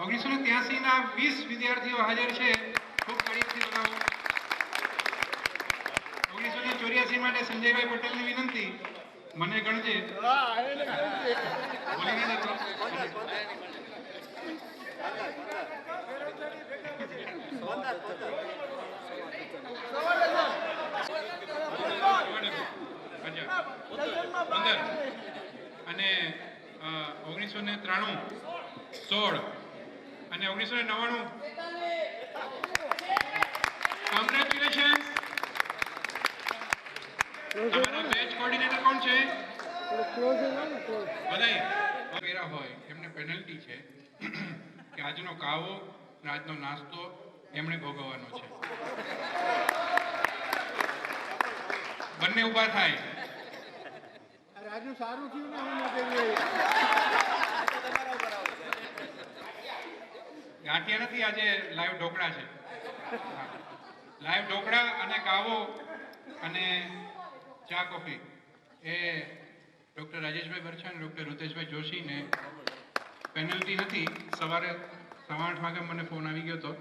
1983 ના 20 વિદ્યાર્થીઓ હાજર છે. ખૂબ તાળીથી વધાવો. 1984 માટે સંજયભાઈ પટેલની વિનંતી. મને ગણજે. બોલી નહીં જતો. અને 1993 16 અને 1999 કોંગ્રેચ્યુલેશન. તમારા બેચ કોઓર્ડિનેટર કોણ છે? બધાય હોય એમને પેનલ્ટી છે કે આજનો કાવો આજનો નાસ્તો એમણે ભોગવવાનો છે. બંને ઊભા થાય. રાજુ સારું થયું ને ગાંઠિયા નથી, આજે લાઈવ ઢોકળા છે. લાઈવ ઢોકળા અને કાવો અને ચા કોફી એ ડૉક્ટર રાજેશભાઈ બરછા અને ડૉક્ટર રુતેશભાઈ જોશીને પેનલ્ટી નથી. સવારે 8:15 વાગે મને ફોન આવી ગયો હતો